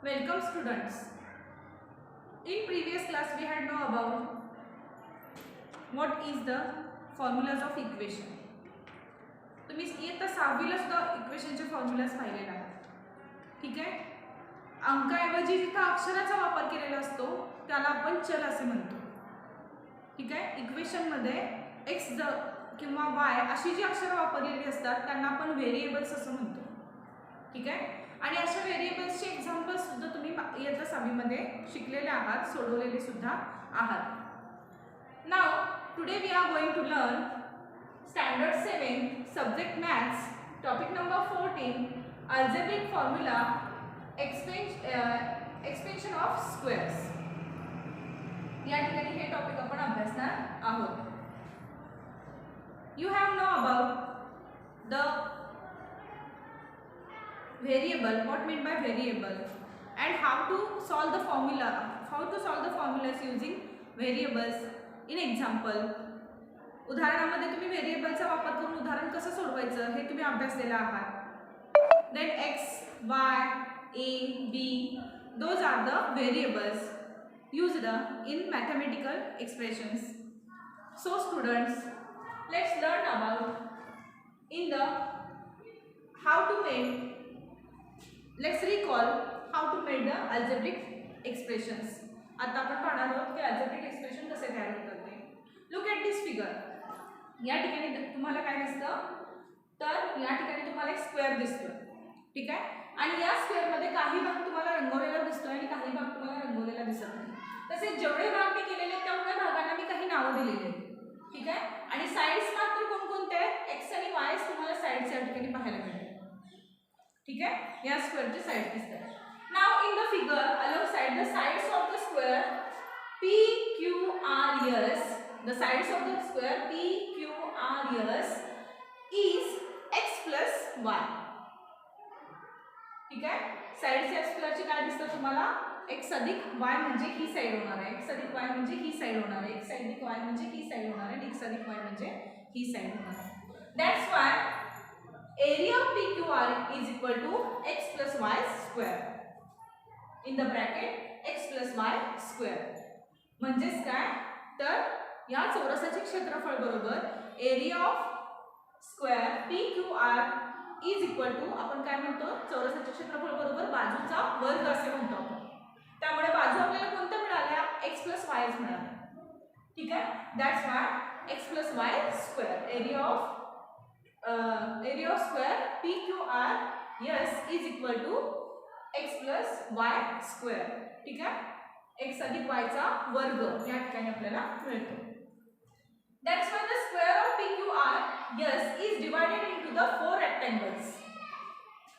Welcome students. In previous class we had know about what is the formulas of equation. तुम्ही इयत्ता 6वीला सुद्धा इक्वेशनचे formulas पाहिलेले आहेत. ठीक आहे. अंकाऐवजी जिथे अक्षराचा वापर केलेला असतो त्याला आपण चल असे म्हणतो. ठीक आहे. इक्वेशन मध्ये x किंवा y अशी जी अक्षरे वापरलेली असतात त्यांना आपण व्हेरिएबल्स असं म्हणतो. ठीक आहे. आणि अशा व्हेरिएबल्सचे एक्झाम्पल्स सुद्धा तुम्ही इयत्ता 6वीमध्ये शिकलेले आहात, सोडवलेले सुद्धा आहात. Now today we are going to learn standard 7 subject maths topic number 14 algebraic formula expansion of squares. या ठिकाणी हे टॉपिक आपण अभ्यासणार आहोत. You have know about the variable, what meant by variable, and how to solve the formulas using variables in example. उदाहरणामध्ये तुम्ही व्हेरिएबलचा वापर करून उदाहरण कसं सोडवायचं हे तुम्ही अभ्यासलेलं आहात. Then x, y, a, b, those are the variables used in mathematical expressions. So students, let's learn about in the how to make. Let's recall how to make the algebraic expressions. आता आपण पाहणार आहोत की algebraic expression कसे तयार होतात ते. Look at this figure. या ठिकाणी तुम्हाला काय दिसतं? तर या ठिकाणी तुम्हाला एक स्क्वेअर दिसतो. ठीक आहे. आणि या स्क्वेअर मध्ये काही भाग तुम्हाला रंगवलेला दिसतो आणि काही भाग तुम्हाला रंगवलेला दिसत नाही. तसेच जेवढे भाग मी केलेले आहेत तेवढ्या भागांना मी काही नावं दिलेली आहेत. ठीक आहे. आणि साइड्स मात्र कोणकोणते आहेत? x आणि y तुम्हाला साइड्स या ठिकाणी पाहायला मिळतील. ठीक आहे. या स्क्वेअरचे साइड दिसतात. Now in the figure alongside the sides of the square p q r s, the sides of the square p q r s is x plus y. ठीक आहे. साइड्स या स्क्वेअरचे काय दिसतं तुम्हाला? x अधिक y म्हणजे ही side होणार आहे, x अधिक y म्हणजे ही साइड होणार आहे, x अधिक y म्हणजे ही साइड होणार आहे, x अधिक y म्हणजे ही साइड होणार आहे. That's why area of PQR is equal to x plus y square. In the bracket x plus y square. म्हणजेच काय? तर या चौरसाचे क्षेत्रफळ बरोबर area of square PQR is equal to आपण काय म्हणतो? चौरसाचे क्षेत्रफळ बरोबर बाजूचा वर्ग असे म्हणतो आपण. त्यामुळे बाजू आपल्याला कोणत्या मिळाल्या? x plus y मिळाल्या. ठीक आहे. That's why x plus y square area of square PQR yes is equal to x plus y square. ठीक आहे. x अधिक y चा वर्ग या ठिकाणी आपल्याला मिळतो. That's why the square of PQR yes is divided into the 4 rectangles.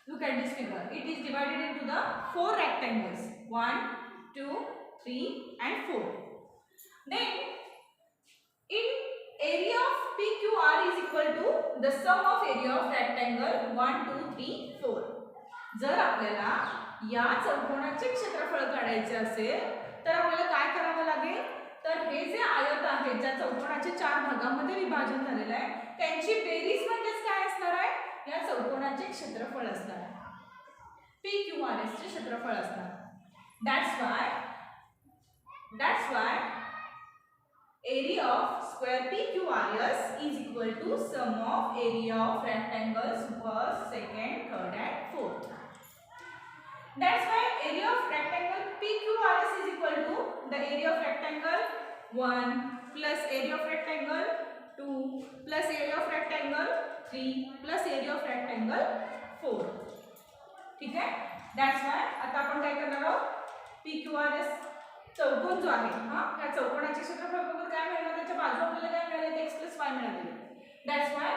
Look at this figure. It is divided into the 4 rectangles. 1, 2, 3 and 4. Then in area of PQR is equal to the sum of area of rectangle 1, 2, 3, 4. जर आपल्याला या चौकोनाचे क्षेत्रफळ काढायचे असेल तर आपल्याला काय करावं लागेल? तर हे जे आयत आहे ज्या चौकोनाचे 4 भागांमध्ये विभाजन झालेलं आहे त्यांची बेरीज म्हणजेच काय असणार आहे? या चौकोनाचे क्षेत्रफळ असणार आहे. PQRS चे क्षेत्रफळ असणार. That's why area of square PQRS is equal to sum of area of rectangles first, second, third and fourth. That's why area of rectangle PQRS is equal to the area of rectangle 1 plus area of rectangle 2 plus area of rectangle 3 plus area of rectangle 4. ठीक आहे. That's why आता आपण काय करणार आहोत? PQRS चौकोन जो आहे या चौकोनाचे क्षेत्रफळ बरोबर काय मिळालं? त्याच्या बाजू आपल्याला काय मिळाले? x plus y मिळाले. That's why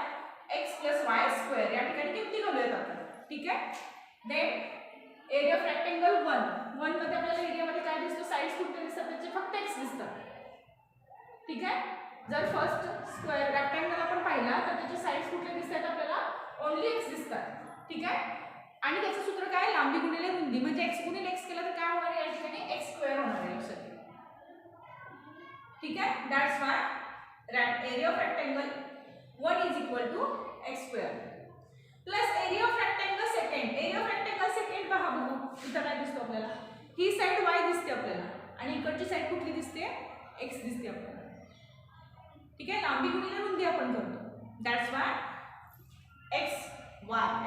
x plus y square या ठिकाणी किती घालूयात आपण. ठीक आहे. Then area of rectangle 1 मध्ये आपल्याला एरिया मध्ये काय दिसतो? साइड्स कुठे दिसतात? त्याचे फक्त x दिसतात. ठीक आहे. जर फर्स्ट स्क्वेअर रेक्टँगल आपण पाहिला तर त्याचे साइड्स कुठे दिसतात? आपल्याला ओन्ली x दिसतात. ठीक आहे. आणि त्याचं सूत्र काय? लांबी गुणिले रुंदी म्हणजे x गुणिले x केलं तर काय होणार आहे? या ठिकाणी x स्क्वेअर होणार आहे. लक्षात ठेवा. ठीक आहे. That's why area of rectangle 1 is equal to x square plus area of rectangle second. area of rectangle second पहा बघू इथं काय दिसतो आपल्याला, ही साईड y दिसते आपल्याला आणि इकडची साईड कुठली दिसते, x दिसते आपल्याला. ठीक आहे, लांबी गुणिले रुंदी आपण करतो. That's why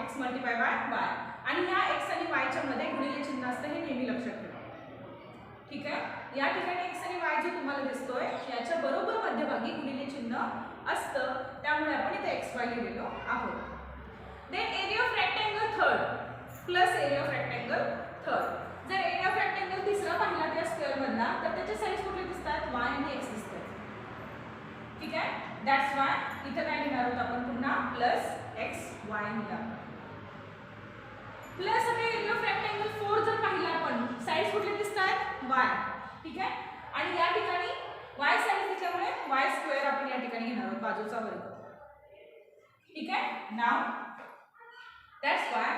x multiply by y. आणि ह्या x आणि y च्या मध्ये गुणिले चिन्ह असतं, हे नेहमी लक्षात ठेवा. ठीक आहे, या ठिकाणी x आणि y जो तुम्हाला दिसतोय याच्या बरोबर मध्यभागी गुणिले चिन्ह असतं, त्यामुळे आपण इथे xy लिहिलेलो आहोत. Then area of rectangle third plus area of rectangle third. जर एरिया ऑफ रेक्टेंगल तिसरा पाहिला त्या स्क्वेअर मधला तर त्याचे साइड्स कुठले दिसतात, y आणि x दिसतात. ठीक आहे, दॅट्स वाय इथे काय लिहिणार आहोत आपण पुन्हा प्लस xy लिहिणार. प्लस आता एरिया ऑफ रेक्टेंगल 4 जर पाहिला आपण, साइड्स कुठले दिसतात, y. ठीक आहे, आणि या ठिकाणी y साइड दिल्यामुळे y स्क्वेअर आपण या ठिकाणी घेणार आहोत, बाजूचा वर्ग. ठीक आहे, now that's why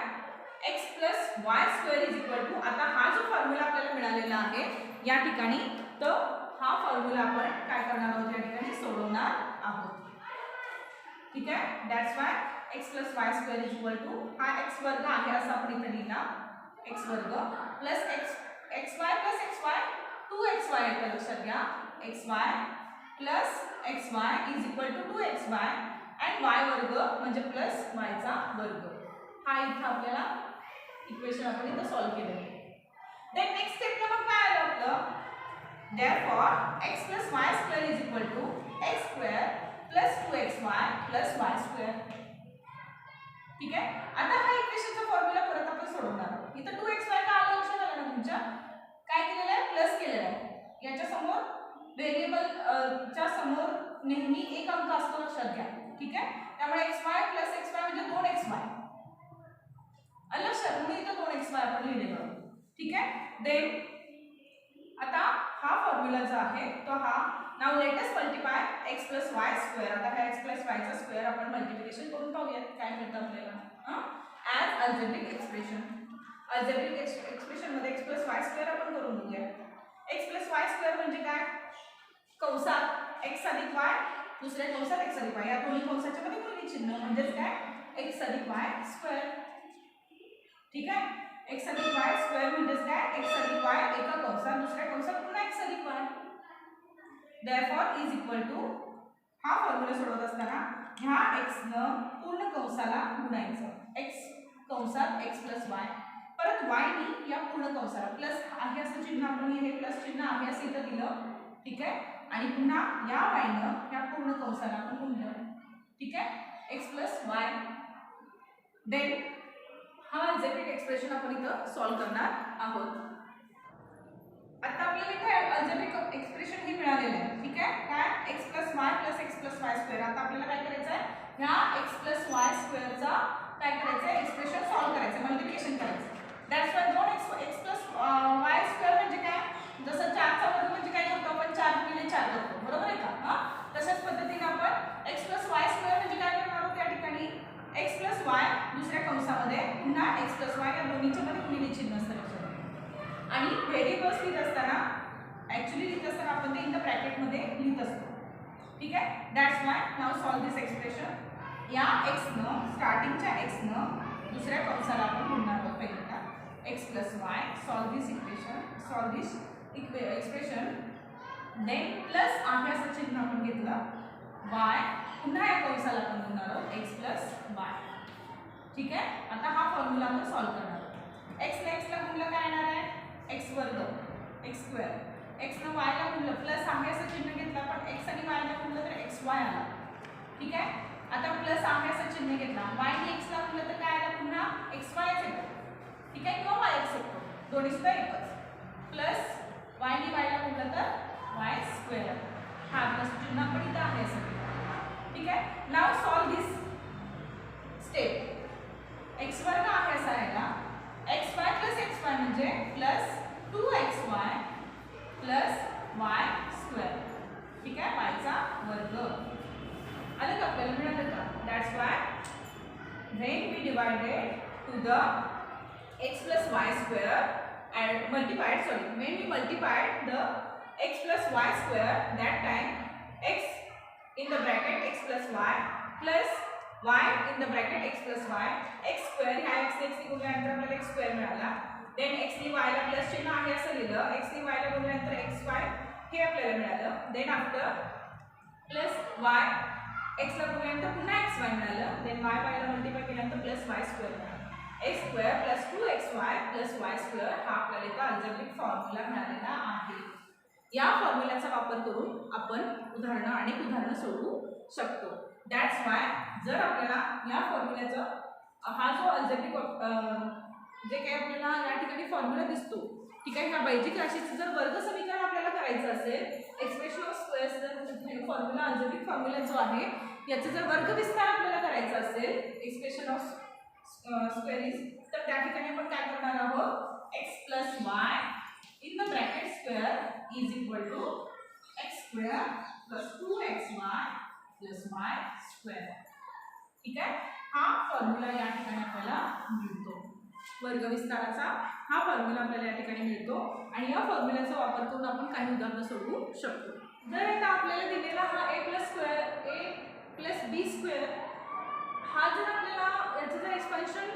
x plus y square is equal to, आता हा जो फॉर्म्युला आपल्याला मिळालेला आहे या ठिकाणी, तर हा फॉर्म्युला आपण काय करणार आहोत या ठिकाणी सोडवणार आहोत. ठीक आहे, that's why x plus y square is equal to, हा x वर्ग आहे असं आपण इथे लिहिला, x वर्ग plus xy plus xy 2xy येतं, लक्षात घ्या. xy plus xy is equal to 2xy and y वर्ग म्हणजे प्लस y चा वर्ग. हा इथं आपल्याला इक्वेशन आपण इथं सॉल्व्ह केलेलं आहे. देन नेक्स्ट स्टेपला मग काय आलं आपलं, therefore x plus y square is equal to x square plus 2xy plus y square. ठीक आहे, आता हा इक्वेशनचा फॉर्म्युला परत आपण सोडवणार आहोत. इथं 2xy का आलं लक्षात आलं ना तुमच्या, काय केलेलं आहे, प्लस केलेलं आहे. याच्या समोर व्हेरिएबल च्या समोर नेहमी एक अंक असतो, लक्षात घ्या. ठीक आहे, त्यामुळे xy प्लस xy म्हणजे 2xy आलं लक्षात, म्हणून इथं 2xy आपण लिहिलेलं आहोत. ठीक आहे, देन आता हा फॉर्म्युला जो आहे तो हा, now let us multiply x plus y square. आता हा x प्लस y चा स्क्वेअर आपण मल्टिप्लिकेशन करून पाहूयात काय मिळतं आपल्याला, as algebraic expression. Algebraic expression मध्ये x प्लस y स्क्वेअर आपण करून बघूया. x प्लस y स्क्वेअर म्हणजे काय, कंसात x अधिक y, दुसऱ्या कंसात x अधिक y, या दोन्ही कंसाच्या मध्ये गुणिले चिन्ह म्हणजेच काय, x अधिक y स्क्वेअर. ठीक आहे, x अधिक y स्क्वेअर म्हणजेच काय, x अधिक y एका कंसात, दुसऱ्या कंसात पुन्हा x अधिक y. therefore is equal to, हा फॉर्म्युला सोडवत असताना ह्या x न पूर्ण कंसाला गुणायचं, x कंसात x प्लस y, परत y नी या पूर्ण कंसाला प्लस आहे असं चिन्ह आपण हे प्लस चिन्ह आहे असं इथं दिलं. ठीक आहे, आणि पुन्हा या y न या पूर्ण कंसाला आपण गुणलं. ठीक आहे, x प्लस y. देन हा अल्जेब्रिक एक्सप्रेशन आपण इथं सॉल्व करणार आहोत. आता आपल्याला इथे अल्जेब्रिक एक्सप्रेशन हे मिळालेलं आहे. ठीक आहे, काय, x plus y plus x plus y square. आता आपल्याला काय करायचं आहे, ह्या x प्लस y स्क्वेअरचा काय करायचं आहे, एक्सप्रेशन सॉल्व करायचं, मल्टिप्लिकेशन करायचं. That's why 2x plus y square म्हणजे काय, जसं 4 चा वर्ग म्हणजे काय करतो आपण, 4 गुणिले 4 करतो, बरोबर आहे का. तशाच पद्धतीने आपण x प्लस y स्क्वेअर म्हणजे काय करणार आहोत या ठिकाणी, x प्लस y दुसऱ्या कंसामध्ये पुन्हा x प्लस y, या दोन्हीच्या मध्ये गुणिले चिन्ह असतं लक्षात. आणि व्हेरिएबल्स लिहित असताना ऍक्च्युअली लिहित असताना आपण ते इन द ब्रॅकेट मध्ये लिहित असतो. ठीक आहे, that's Y now solve this expression. या x न, स्टार्टिंगच्या x न दुसऱ्या कंसाला आपण गुणणार आहोत पहिल्यांदा, x प्लस y. सॉल्व दिस इक्वेशन, सॉल्व दिस एक्सप्रेशन. देन प्लस आहे असं चिन्ह आपण घेतलं, y पुन्हा या कंसाला आपण गुणणार आहोत, x प्लस y. ठीक आहे, आता हा फॉर्म्युला आपण सॉल्व करणार आहोत. x ने x ला गुणलं काय येणार आहे, x वर्ग, x स्क्वेअर. x ने y ला गुणलं, प्लस आहे असं चिन्ह घेतलं आपण, x आणि y ला गुणलं तर xy आला. ठीक आहे, आता प्लस आहे असं चिन्ह घेतला, y ने x ला गुणलं तर काय आला, पुन्हा xy येतो. ठीक आहे, किंवा y येतो, दोन्ही सुद्धा एकच. प्लस y ने y ला गुणलं तर y स्क्वेअर. हा प्लस चिन्ह आपण इथं आहे असं. ठीक आहे, नाउ सॉल्व दिस स्टेप. x वर्ग आहे असा राहिला, xy प्लस xy म्हणजे plus 2xy plus y square. ठीक आहे, y चा वर्ग आलं का, आपल्याला मिळालं का. That's why when we divided to the x plus y square and multiplied, sorry, when we multiplied the x plus y square, that time x in the bracket x plus y plus y in the bracket x plus y, x square ह्या x ने x ने गुणल्यानंतर आपल्याला x square मिळाला. Then x ने y ला plus चिन्ह आहे असं लिहिलं, x ने y ला गुणल्यानंतर xy हे आपल्याला मिळालं. Then after plus y x ला गुणल्यानंतर पुन्हा xy मिळालं. देन y ला मल्टिप्लाय केल्यानंतर प्लस y स्क्वेअर मिळालं. x square plus 2xy plus y square हा आपल्याला इथं अल्जेब्रिक फॉर्म्युला मिळालेला आहे. या फॉर्म्युल्याचा वापर करून आपण उदाहरणं आणि उदाहरणं सोडवू शकतो. दॅट्स वाय जर आपल्याला या फॉर्म्युल्याचा हा जो अल्जेब्रिक जे काही आपल्याला या ठिकाणी फॉर्म्युला दिसतो, ठीक आहे, ह्या बैजिक राशीचं जर वर्ग समीकरण आपल्याला करायचं असेल, एक्सप्रेशन ऑफ स्क्वेअर्स जर फॉर्म्युला अल्जेब्रिक फॉर्म्युला जो आहे याचा जर वर्ग विस्तार आपल्याला करायचा असेल, एक्सप्रेशन ऑफ स्क्वेअरीज, तर त्या ठिकाणी आपण काय करणार आहोत, x plus y in the bracket square is equal to x square plus 2xy plus y square. ठीक आहे, हा फॉर्म्युला या ठिकाणी आपल्याला मिळतो. वर्ग विस्ताराचा हा फॉर्म्युला आपल्याला या ठिकाणी मिळतो आणि या फॉर्म्युल्याचा वापर करून आपण काही उदाहरणं सोडवू शकतो. जर आता आपल्याला दिलेला हा a plus square a plus b square हा जर आपल्याला याचं जर एक्सपान्शन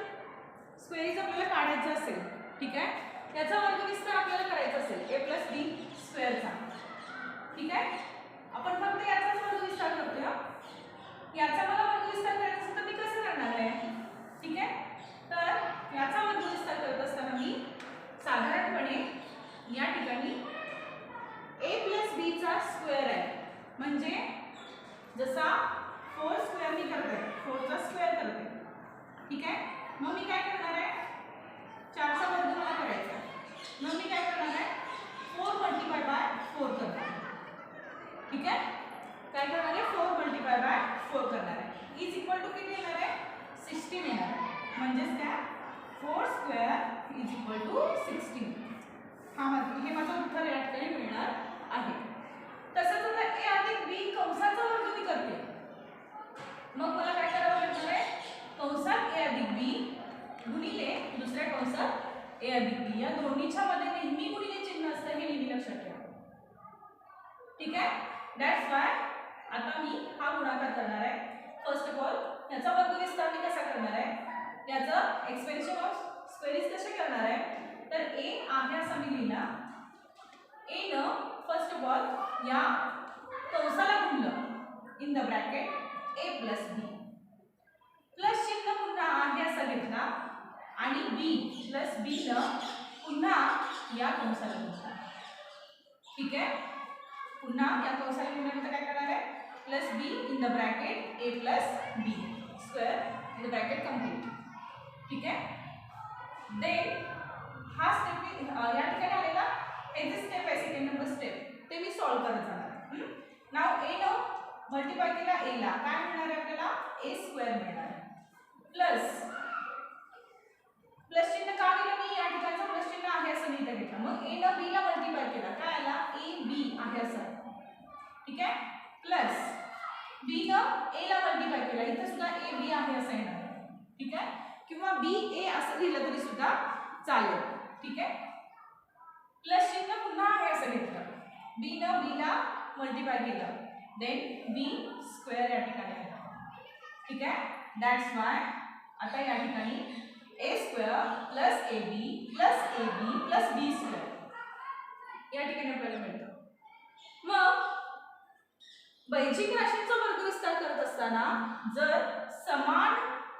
स्क्वेअरीज आपल्याला काढायचं असेल, ठीक आहे, याचा वर्ग विस्तार आपल्याला करायचा असेल a प्लस बी स्क्वेअरचा, ठीक आहे, आपण फक्त याचाच वर्ग विस्तार करतोय. याचा मला वर्ग विस्तार करायचा असेल तर मी कसं करणार आहे, ठीक आहे, तर याचा वर्ग विस्तार करत असताना मी साधारणपणे या ठिकाणी a प्लस बी चा स्क्वेअर आहे, म्हणजे जसा 4 स्क्वेअर मी करते, 4 चा स्क्वेअर करते, ठीक आहे, मग मी काय करणार आहे, 4 चा वर्ग मला करायचा आहे, मग मी काय करणार आहे, 4 मल्टिप्लाय बाय 4 करणार आहे, ठीक आहे, काय करणार आहे, 4 मल्टिप्लाय बाय 4 करणार आहे, इज इक्वल टू किती येणार आहे, 16 येणार आहे, म्हणजेच काय 4 स्क्वेअर इज इक्वल टू 16. हे माझं उत्तर या ठिकाणी मिळणार आहे. तसंच आता a अधिक b कंसाचा वर्ग मी करते, मग मला काय करावं लागणार आहे, कंसात a अधिक b गुणिले दुसऱ्या कंसात a अधिक b, या दोन्हीच्या मध्ये नेहमी गुणिले चिन्ह असतं, हे नेहमी लक्षात ठेवा. ठीक आहे, दॅट्स वाय आता मी हा गुणाकार करणार आहे. फर्स्ट ऑफ ऑल याचा वर्ग विस्तार मी कसा करणार आहे, याचं एक्सपेन्शन ऑफ स्क्वेअरीज कसे करणार आहे, तर a आहे असा मी लिहिला, a न फर्स्ट ऑफ ऑल या कंसाला गुणलं in the bracket a plus b, plus चिन्ह पुन्हा आहे असा घेतला आणि b प्लस बी न पुन्हा या कंसाला गुणला. ठीक आहे, पुन्हा या कंसाला गुणल्यानंतर काय करणार आहे, plus b in the bracket a plus b square in the bracket complete. ठीक आहे, देन हा स्टेप या ठिकाणी आलेला हे जे स्टेप आहे सेकंड नंबर स्टेप ते मी सॉल्व करत जाणार. नाव a न मल्टिप्लाय केला a ला काय मिळणार आहे आपल्याला, a स्क्वेअर मिळणार आहे, प्लस प्लस चिन्ह का दिलं मी, या ठिकाणचं प्लस चिन्ह आहे असं मी इथे घेतलं, मग a न b ला मल्टिप्लाय केला काय आला, a b आहे असं, ठीक आहे, प्लस b न a ला मल्टिप्लाय केला, इथे सुद्धा a b आहे असं येणार, ठीक आहे, किंवा b a असं लिहिलं तरी सुद्धा चालेल. ठीक आहे, प्लस चिन्ह पुन्हा आहे असं घेतलं, b न b ला मल्टिप्लाय केलं, देन b स्क्वेअर या ठिकाणी आला. ठीक आहे, दॅट्स वाय आता या ठिकाणी a square plus ab plus ab plus b square या ठिकाणी आपल्याला मिळतं. मग बैजिक राशींचा वर्ग विस्तार करत असताना जर समान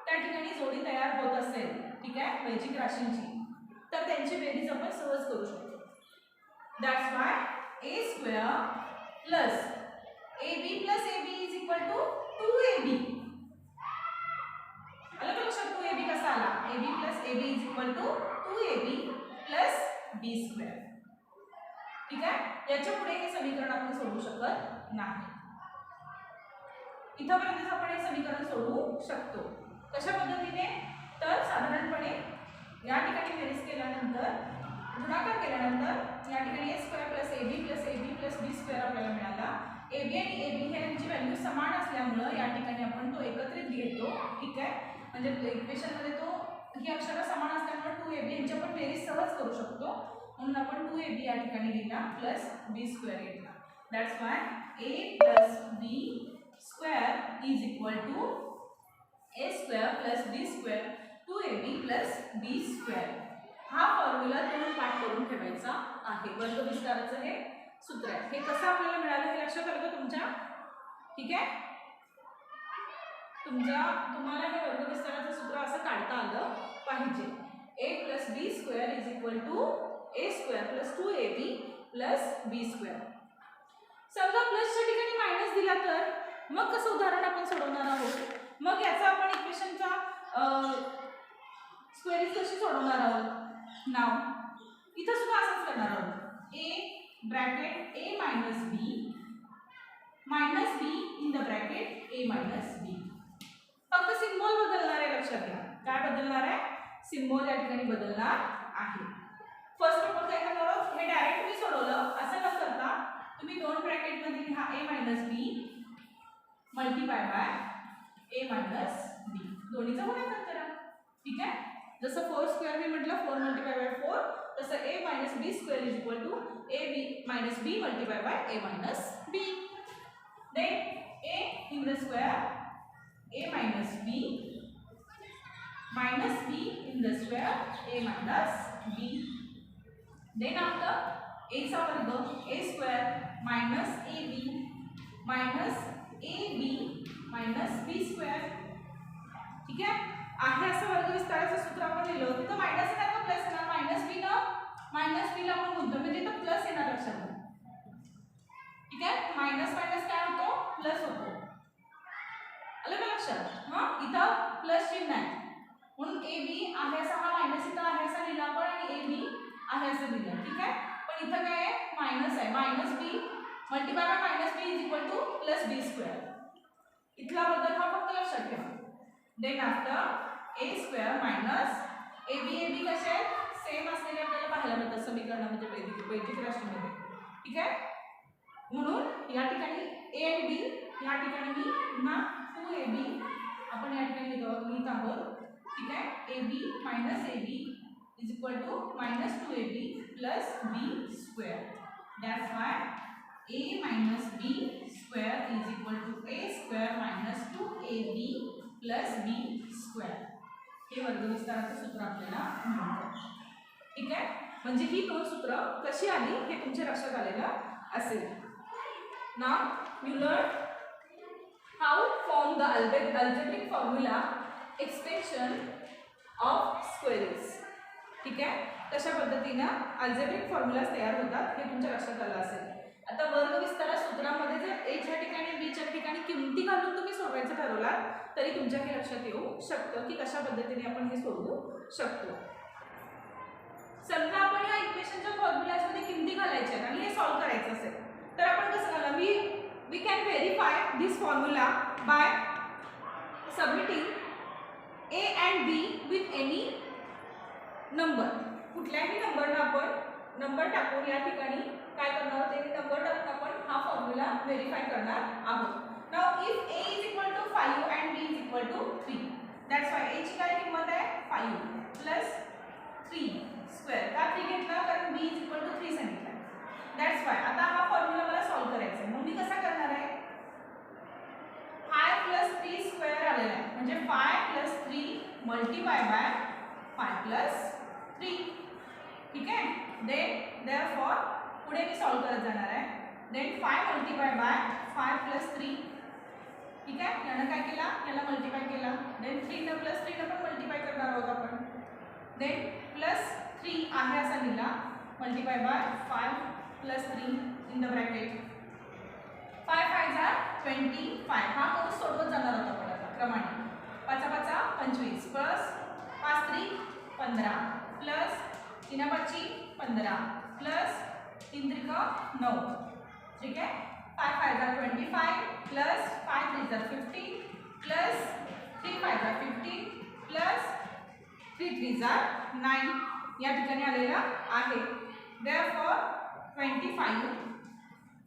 त्या ठिकाणी जोडी तयार होत असेल, ठीक आहे, बैजिक राशींची, तर त्यांची बेरीज आपण सहज करू शकतो. That's why a square plus ab plus ab is equal to 2ab. आलं का लक्षात 2ab कसा आला, ab plus ab is equal to 2ab plus b square. ठीक आहे, याच्या पुढे हे समीकरण आपण सोडवू शकत नाही. इथपर्यंतच आपण हे समीकरण सोडवू शकतो. कशा पद्धतीने, तर साधारणपणे या ठिकाणी बेरीज केल्यानंतर गुणाकार केल्यानंतर या ठिकाणी a square plus ab plus b square आपल्याला मिळाला. ab आणि ab हे यांची व्हॅल्यू समान असल्यामुळं या ठिकाणी आपण तो एकत्रित घेतो. ठीक आहे, म्हणजे इक्वेशनमध्ये तो ही अक्षरं समान असल्यामुळे 2ab यांची आपण बेरीज सहज करू शकतो, म्हणून आपण 2ab या ठिकाणी लिहिला प्लस b स्क्वेअर घेतला. That's why a plus b square is equal to a square plus b square 2ab plus b square. हा फॉर्म्युला दोन पाठ करून ठेवायचा आहे. वर्ग विस्ताराचं हे सूत्र आहे. हे कसं आपल्याला मिळालं हे लक्षात आलं का तुमच्या? ठीक आहे, तुम्हाला हे वर्ग विस्ताराचं सूत्र असं काढता आलं पाहिजे. a + b² = a² + 2ab + b². समजा प्लसच्या ठिकाणी मायनस दिला तर मग कसं उदाहरण आपण सोडवणार आहोत? मग याचा आपण इक्वेशनचा स्क्वेअर कशी सोडवणार आहोत? नाव इथं सुद्धा असंच करणार आहोत. a bracket a - b minus b in the bracket a - b. फक्त सिम्बॉल बदलणार आहे, लक्षात घ्या. काय बदलणार आहे? सिम्बॉल या ठिकाणी बदलणार आहे. फर्स्ट ऑफ ऑल काय करणार आहोत? हे डायरेक्ट मी सोडवलं असं न करता तुम्ही दोन ब्रॅकेट मध्ये लिहा a - b multiply by a - b. दोन्हीचा गुणाकार करा. ठीक आहे, जसं 4² मी म्हटलं 4 × 4 तसं a - b² = ab - b multiply by a - b. Then a in the square a minus b minus b in the square a minus b. Then after a चा वर्ग a² minus ab minus ab minus b². ठीक आहे असं वर्ग विस्ताराचं सूत्र आपण लिहिलं. तिथं मायनस येणार का प्लस येणार? मायनस b ला आपण मुद्दाम म्हणजे इथं प्लस येणार, लक्षात घ्या. ठीक आहे, मायनस मायनस काय होतो? प्लस होतो. आलं का लक्षात? हां, इथं प्लस चिन्ह आहे म्हणून ए बी आहे असा हा मायनस इथं आहे असा लिहिला आपण आणि ए बी आहे असं लिहिलं. ठीक आहे, पण इथं काय आहे? मायनस आहे. Minus b multiply by minus b = +b². इथला बदल हा फक्त लक्षात ठेवा. Then after a² minus ab कसे आहेत? सेम असलेले आपल्याला पाहायला मिळतात समीकरणामध्ये वैदिक राशीमध्ये. ठीक आहे, म्हणून या ठिकाणी a आणि b, या ठिकाणी मी पुन्हा 2ab आपण या ठिकाणी लिहित आहोत. ठीक आहे, ab - ab = -2ab + b². That's why a - b² = a² - 2ab + b². हे वर्ग विस्ताराचं सूत्र आपल्याला मिळतं. ठीक आहे, म्हणजे ही दोन सूत्र कशी आली हे तुमच्या लक्षात आलेलं असेल. Now you learn how to form the algebraic formula extension of squares. ठीक आहे, कशा पद्धतीनं अल्जेब्रिक फॉर्म्युलाज तयार होतात हे तुमच्या लक्षात आलं असेल. आता वर्ग विस्तार सूत्रामध्ये जर a च्या ठिकाणी b च्या ठिकाणी किमती घालून तुम्ही सोडवायचं ठरवलात तरी तुमच्या हे लक्षात येऊ शकतं की कशा पद्धतीने आपण हे सोडवू शकतो. समजा आपण या इक्वेशनच्या फॉर्म्युलाजमध्ये किमती घालायच्या आहेत आणि हे सॉल्व्ह करायचं असेल तर आपण कसं करणार? We can verify this formula by submitting a and b with any number. कुठल्याही नंबरनं आपण नंबर टाकून या ठिकाणी काय करणार आहोत? एक नंबर टाकून आपण हा फॉर्म्युला व्हेरीफाय करणार आहोत. Now if a = 5 and b = 3, that's why a ची काय किंमत आहे? 5 + 3² का 3 घेतला? कारण b = 3 सांगितलं. दॅट्स व्हाय आता हा फॉर्म्युला मला सॉल्व्ह करायचा आहे. मग मी कसा करणार आहे? 5 + 3² आलेला आहे म्हणजे 5 + 3 मल्टिप्लाय बाय 5 + 3. ठीक आहे, देन देयरफॉर पुढे मी सॉल्व्ह करत जाणार आहे. Then 5 multiply by 5 + 3. ठीक आहे, यानं काय केला? याला मल्टिप्लाय केला. देन 3 न +3 न पण मल्टिप्लाय करणार आहोत आपण. देन +3 आहे असा लिहिला multiply by 5 + 3 in the bracket. 5 5 = 25. हा करून सोडवत जाणार आहोत आपण आता क्रमाने. 5 5 25 प्लस 5 3 15 प्लस 3 5 15 प्लस 3 3 9. ठीक आहे, 5 5 = 25 प्लस 5 3 = 15 प्लस 3 5 = 15 प्लस 3 3 = 9 या ठिकाणी आलेला आहे. देयरफॉर 25 15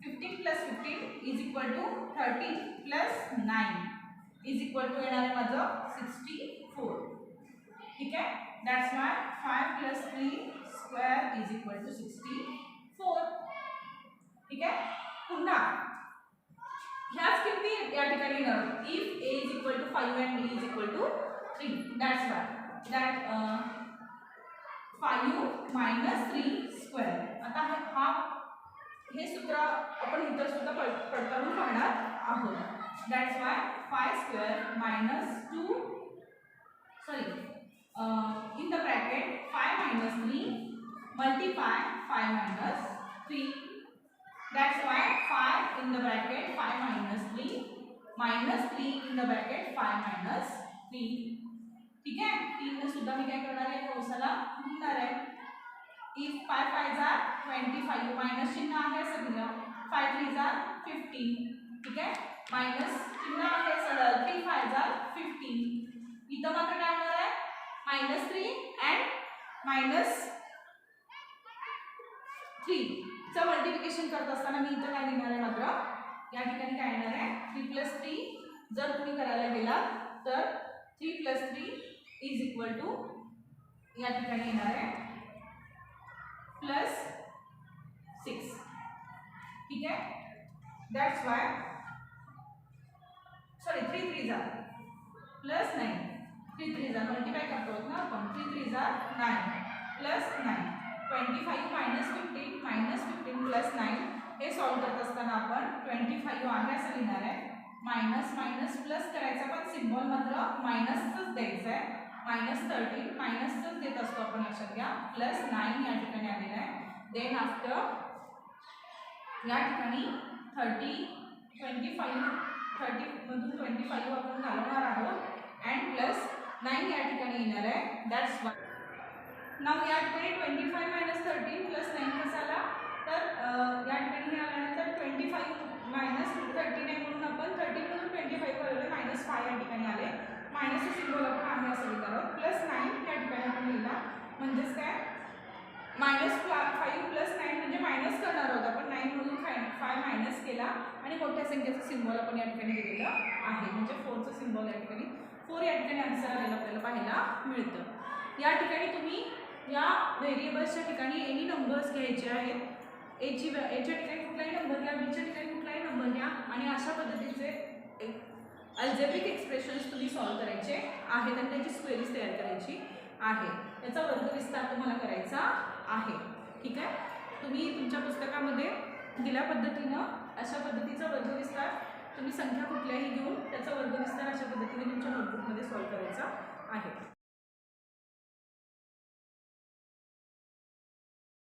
+ 15 = 30 + 9 येणार आहे माझं 64. ठीक आहे, दॅट्स व्हाय 5 + 3² = 64. ठीक आहे, पुन्हा ह्याच किमती या ठिकाणी येणार. If a = 5 and b = 3, that's why 5 minus 3 square. आता हे सूत्र आपण इतर सुद्धा पडताळून पाहणार आहोत. That's why 5 square minus 2 in the bracket 5 minus 3 multiply 5 minus 3. That's why 5 in the bracket 5 minus 3 minus 3 in the bracket 5 minus 3. ठीक है. 3 ने सुद्धा मी काय करणार आहे कंसाला गुणणार आहे. if 5 5s are 25 माइनस चिन्ह आहे सगळं 5 3s are 15. ठीक आहे. माइनस चिन्ह आहे सगळं 3 5s are 15. इथं मात्र काय होणार आहे -3 and -3 चं मल्टिप्लिकेशन करत असताना मी इथं काय लिहिणार आहे मात्र या ठिकाणी काय येणार आहे 3 + 3 जर तुम्ही करायला गेला तर 3 + 3 = या ठिकाणी येणार आहे +6. ठीक आहे. That's Y 3 3s are +9 3 3s are multiply करतो ना आपण 3 3s are 9 +9 25 minus 15 +9 हे सॉल्व करत असताना आपण 25 आहे असं लिहिणार आहे. मायनस मायनस प्लस करायचा पण सिम्बॉल मात्र मायनसच द्यायचा आहे. -13 मायनसच देत असतो आपण लक्षात घ्या. +9 या ठिकाणी आलेला आहे. देन आफ्टर या ठिकाणी 30 मधून 25 आपण घालवणार आहोत अँड +9 या ठिकाणी येणार आहे. दॅट्स वाय नाव या ठिकाणी 25 - 13 +9 कसा आला तर या ठिकाणी हे आल्यानंतर 25 - 13 आहे म्हणून आपण 13 मधून 25 वळवले -5 या ठिकाणी आले. मायनसचं सिम्बॉल आपण आहे असं लिहिणार आहोत. +9 या ठिकाणी आपण लिहिला म्हणजेच काय -5 + 9 म्हणजे मायनस करणार आहोत आपण 9 मधून 5 मायनस केला आणि मोठ्या संख्येचं सिम्बॉल आपण या ठिकाणी दिलेलं आहे म्हणजे 4चं सिम्बॉल या ठिकाणी 4 या ठिकाणी आन्सर आलेलं आपल्याला पाहायला मिळतं. या ठिकाणी तुम्ही या व्हेरिएबल्सच्या ठिकाणी एनी नंबर्स घ्यायचे आहेत. एच्या ठिकाणी कुठलाही नंबर घ्या, बीच्या ठिकाणी कुठलाही नंबर घ्या आणि अशा पद्धतीचे अल्जेब्रिक एक्सप्रेशन्स तुम्ही सॉल्व करायचे आहेत आणि त्याची स्क्वेअरीज तयार करायची आहे. याचा वर्गविस्तार तुम्हाला करायचा आहे. ठीक आहे. तुम्ही तुमच्या पुस्तकामध्ये दिल्या पद्धतीनं अशा पद्धतीचा वर्गविस्तार तुम्ही संख्या कुठल्याही घेऊन त्याचा वर्गविस्तार अशा पद्धतीने तुमच्या नोटबुकमध्ये सॉल्व करायचा आहे.